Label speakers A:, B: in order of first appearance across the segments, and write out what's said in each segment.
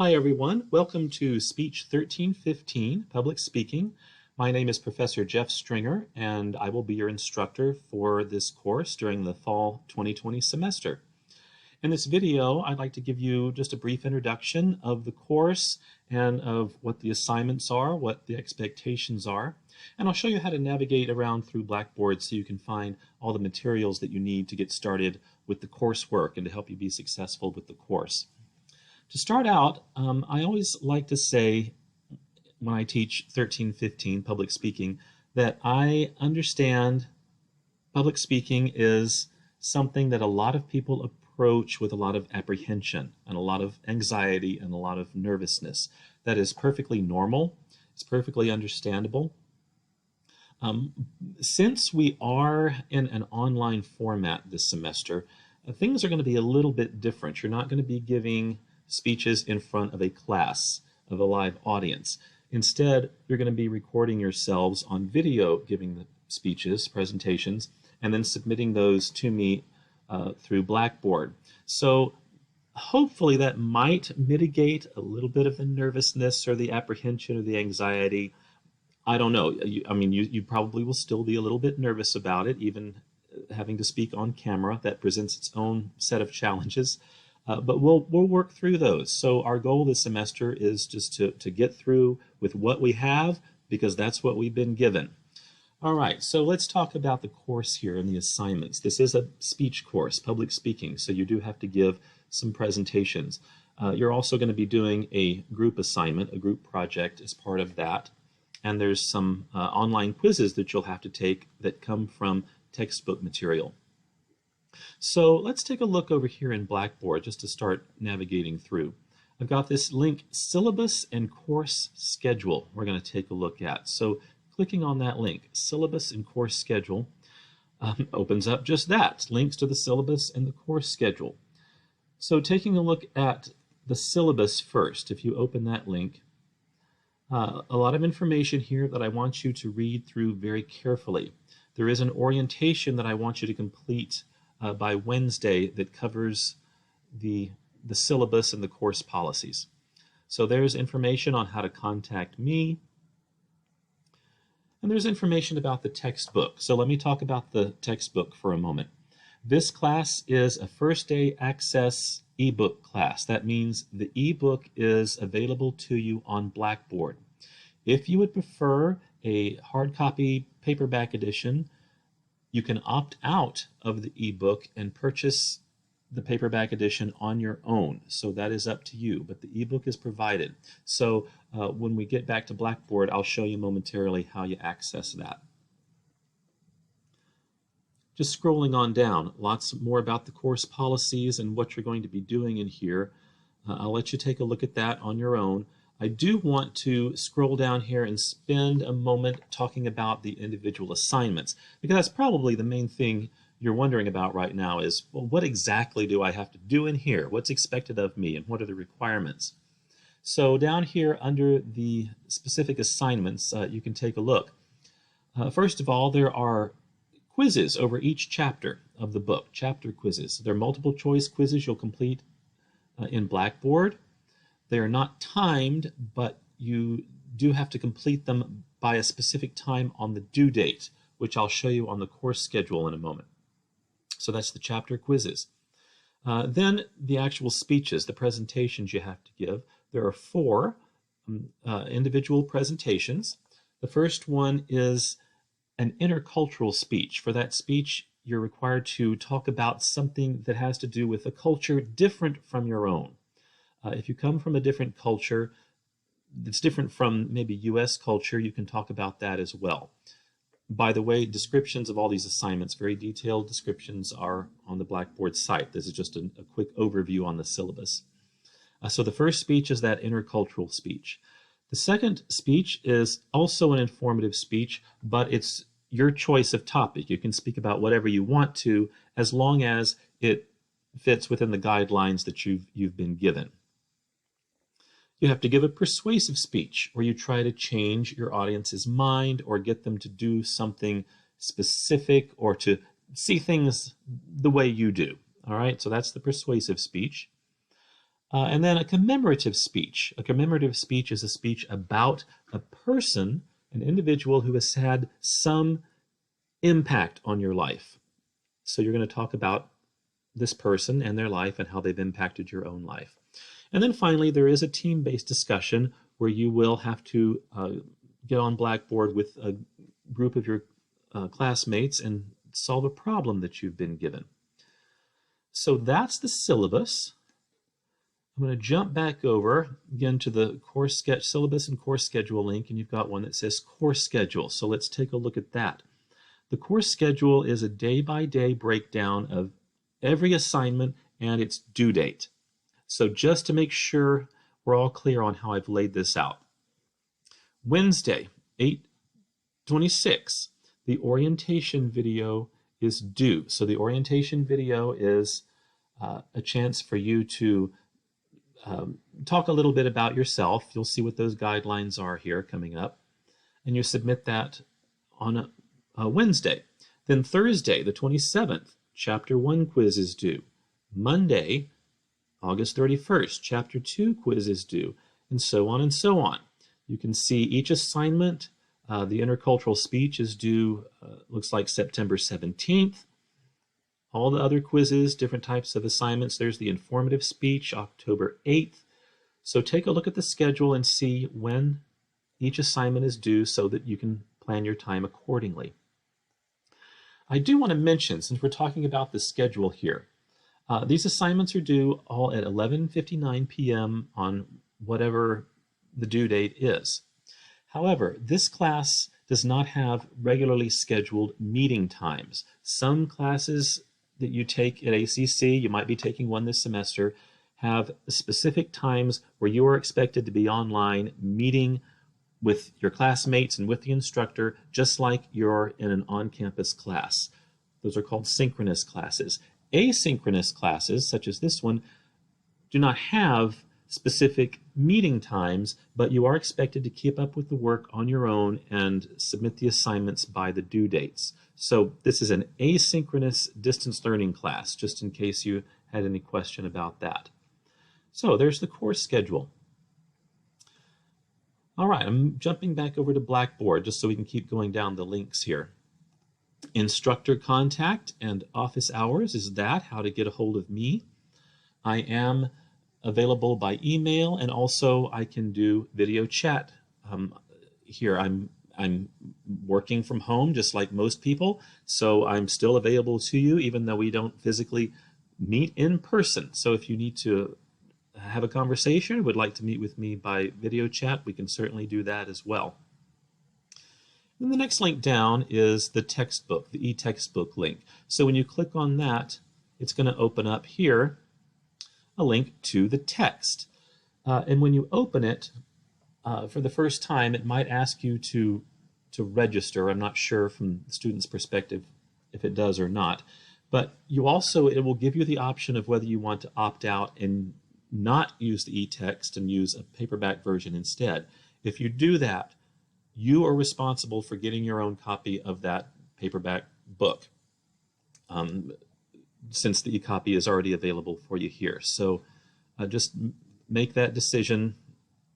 A: Hi everyone, welcome to Speech 1315, Public Speaking. My name is Professor Jeff Stringer and I will be your instructor for this course during the fall 2020 semester. In this video, I'd like to give you just a brief introduction of the course and of what the assignments are, what the expectations are, and I'll show you how to navigate around through Blackboard so you can find all the materials that you need to get started with the coursework and to help you be successful with the course. To start out, I always like to say when I teach 1315 public speaking that I understand public speaking is something that a lot of people approach with a lot of apprehension and a lot of anxiety and a lot of nervousness. That is perfectly normal. It's perfectly understandable. Since we are in an online format this semester, things are going to be a little bit different. You're not going to be giving speeches in front of a class, of a live audience. Instead, you're going to be recording yourselves on video, giving the speeches, presentations, and then submitting those to me through Blackboard. So hopefully that might mitigate a little bit of the nervousness or the apprehension or the anxiety. I don't know. You probably will still be a little bit nervous about it, even having to speak on camera. That presents its own set of challenges. But we'll work through those. So our goal this semester is just to get through with what we have, because that's what we've been given. All right, so let's talk about the course here and the assignments. This is a speech course, public speaking, so you do have to give some presentations. You're also going to be doing a group assignment, a group project as part of that. And there's some online quizzes that you'll have to take that come from textbook material. So let's take a look over here in Blackboard just to start navigating through. I've got this link, Syllabus and Course Schedule, we're going to take a look at. So clicking on that link, Syllabus and Course Schedule, opens up just that, links to the syllabus and the course schedule. So taking a look at the syllabus first, if you open that link, a lot of information here that I want you to read through very carefully. There is an orientation that I want you to complete by Wednesday that covers the syllabus and the course policies. So there's information on how to contact me, and there's information about the textbook. So let me talk about the textbook for a moment. This class is a first day access ebook class. That means the ebook is available to you on Blackboard. If you would prefer a hard copy paperback edition, you can opt out of the ebook and purchase the paperback edition on your own. So that is up to you, but the ebook is provided. So when we get back to Blackboard, I'll show you momentarily how you access that. Just scrolling on down, lots more about the course policies and what you're going to be doing in here. I'll let you take a look at that on your own. I do want to scroll down here and spend a moment talking about the individual assignments, because that's probably the main thing you're wondering about right now is, well, what exactly do I have to do in here? What's expected of me and what are the requirements? So down here under the specific assignments, you can take a look. First of all, there are quizzes over each chapter of the book, chapter quizzes. They're multiple choice quizzes you'll complete in Blackboard. They are not timed, but you do have to complete them by a specific time on the due date, which I'll show you on the course schedule in a moment. So that's the chapter quizzes. Then the actual speeches, the presentations you have to give. There are 4 individual presentations. The first one is an intercultural speech. For that speech, you're required to talk about something that has to do with a culture different from your own. If you come from a different culture that's different from maybe U.S. culture, you can talk about that as well. By the way, descriptions of all these assignments, very detailed descriptions, are on the Blackboard site. This is just a quick overview on the syllabus. So the first speech is that intercultural speech. The second speech is also an informative speech, but it's your choice of topic. You can speak about whatever you want to, as long as it fits within the guidelines that you've been given. You have to give a persuasive speech, where you try to change your audience's mind or get them to do something specific or to see things the way you do. All right, so that's the persuasive speech. And then a commemorative speech. A commemorative speech is a speech about a person, an individual who has had some impact on your life. So you're going to talk about this person and their life and how they've impacted your own life. And then finally, there is a team-based discussion where you will have to get on Blackboard with a group of your classmates and solve a problem that you've been given. So that's the syllabus. I'm going to jump back over again to the course syllabus and course schedule link, and you've got one that says course schedule. So let's take a look at that. The course schedule is a day-by-day breakdown of every assignment and its due date. So just to make sure we're all clear on how I've laid this out. Wednesday, 8/26, the orientation video is due. So the orientation video is a chance for you to talk a little bit about yourself. You'll see what those guidelines are here coming up. And you submit that on a Wednesday. Then Thursday, the 27th, Chapter 1 quiz is due. Monday, August 31st, Chapter 2 quiz is due, and so on and so on. You can see each assignment. The intercultural speech is due, looks like September 17th. All the other quizzes, different types of assignments. There's the informative speech, October 8th. So take a look at the schedule and see when each assignment is due so that you can plan your time accordingly. I do want to mention, since we're talking about the schedule here, these assignments are due all at 11:59 p.m. on whatever the due date is. However, this class does not have regularly scheduled meeting times. Some classes that you take at ACC, you might be taking one this semester, have specific times where you are expected to be online meeting with your classmates and with the instructor, just like you're in an on-campus class. Those are called synchronous classes. Asynchronous classes, such as this one, do not have specific meeting times, but you are expected to keep up with the work on your own and submit the assignments by the due dates. So this is an asynchronous distance learning class, just in case you had any question about that. So there's the course schedule. All right, I'm jumping back over to Blackboard just so we can keep going down the links here. Instructor contact and office hours is that, how to get a hold of me. I am available by email, and also I can do video chat. Here I'm working from home just like most people, so I'm still available to you even though we don't physically meet in person. So if you need to have a conversation, would like to meet with me by video chat, we can certainly do that as well. And the next link down is the textbook, the e-textbook link. So when you click on that, it's going to open up here a link to the text. And when you open it for the first time, it might ask you to register. I'm not sure from the student's perspective if it does or not. But it will give you the option of whether you want to opt out and not use the e-text and use a paperback version instead. If you do that, you are responsible for getting your own copy of that paperback book, since the e-copy is already available for you here. So just make that decision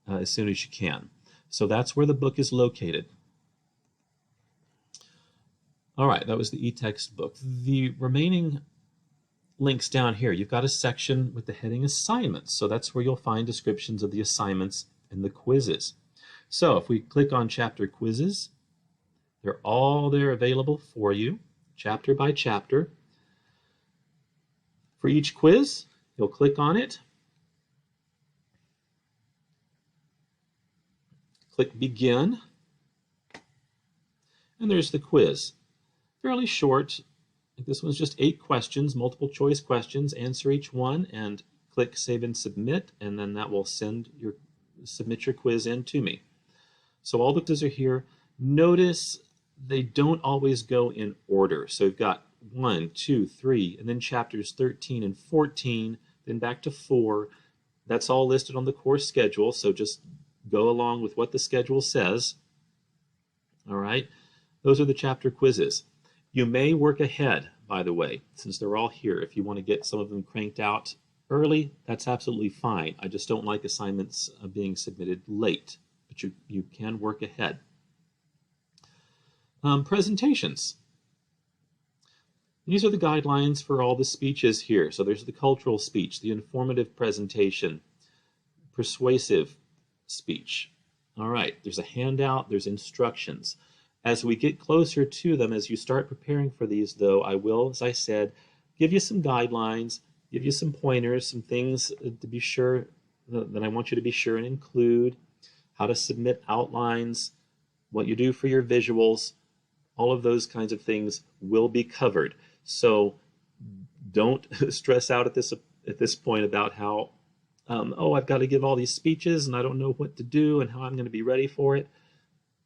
A: as soon as you can. So that's where the book is located. All right, that was the e-text book. The remaining links down here, you've got a section with the heading assignments. So that's where you'll find descriptions of the assignments and the quizzes. So if we click on chapter quizzes, they're all there available for you, chapter by chapter. For each quiz, you'll click on it, click begin, and there's the quiz. Fairly short. This one's just 8 questions, multiple choice questions. Answer each one and click save and submit, and then that will submit your quiz in to me. So all the quizzes are here. Notice they don't always go in order. So we've got 1, 2, 3, and then chapters 13 and 14, then back to 4. That's all listed on the course schedule, so just go along with what the schedule says. All right, those are the chapter quizzes. You may work ahead, by the way, since they're all here. If you want to get some of them cranked out early, that's absolutely fine. I just don't like assignments being submitted late, but you can work ahead. Presentations. These are the guidelines for all the speeches here. So there's the cultural speech, the informative presentation, persuasive speech. All right, there's a handout, there's instructions. As we get closer to them, as you start preparing for these, though, I will, as I said, give you some guidelines, give you some pointers, some things to be sure that I want you to be sure and include, how to submit outlines, what you do for your visuals, all of those kinds of things will be covered. So don't stress out at this point about how, oh, I've got to give all these speeches and I don't know what to do and how I'm going to be ready for it.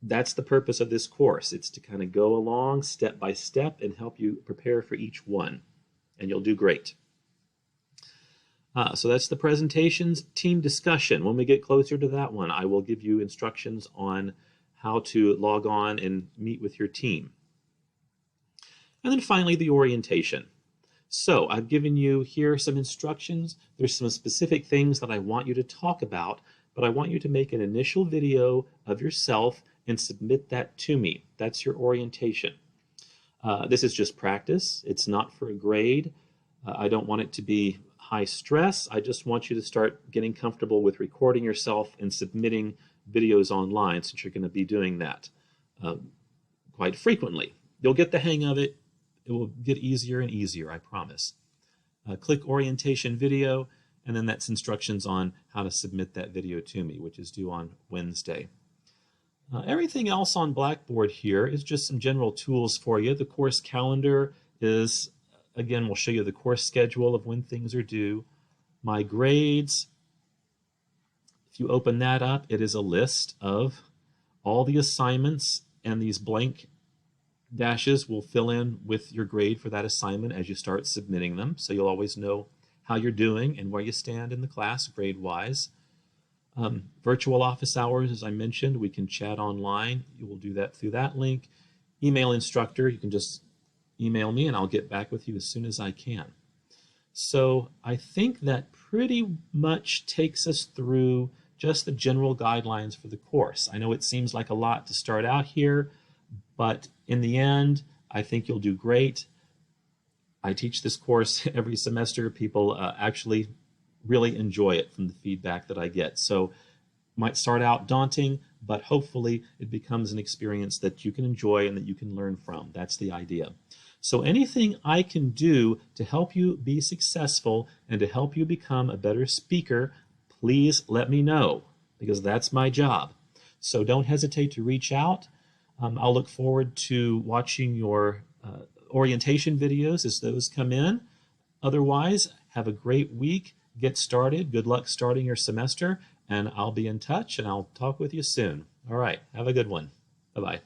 A: That's the purpose of this course. It's to kind of go along step by step and help you prepare for each one, and you'll do great. So that's the presentations. Team discussion. When we get closer to that one, I will give you instructions on how to log on and meet with your team. And then finally, the orientation. So I've given you here some instructions. There's some specific things that I want you to talk about, but I want you to make an initial video of yourself and submit that to me. That's your orientation. This is just practice. It's not for a grade. I don't want it to be high stress. I just want you to start getting comfortable with recording yourself and submitting videos online, since you're going to be doing that quite frequently. You'll get the hang of it. It will get easier and easier, I promise. Click orientation video, and then that's instructions on how to submit that video to me, which is due on Wednesday. Everything else on Blackboard here is just some general tools for you. The course calendar is, again, we'll show you the course schedule of when things are due. My grades, if you open that up, it is a list of all the assignments, and these blank dashes will fill in with your grade for that assignment as you start submitting them. So you'll always know how you're doing and where you stand in the class grade-wise. Virtual office hours, as I mentioned, we can chat online. You will do that through that link. Email instructor, you can just email me and I'll get back with you as soon as I can. So I think that pretty much takes us through just the general guidelines for the course. I know it seems like a lot to start out here, but in the end, I think you'll do great. I teach this course every semester. People actually really enjoy it from the feedback that I get. So it might start out daunting, but hopefully it becomes an experience that you can enjoy and that you can learn from. That's the idea. So anything I can do to help you be successful and to help you become a better speaker, please let me know, because that's my job. So don't hesitate to reach out. I'll look forward to watching your orientation videos as those come in. Otherwise, have a great week. Get started. Good luck starting your semester, and I'll be in touch, and I'll talk with you soon. All right. Have a good one. Bye-bye.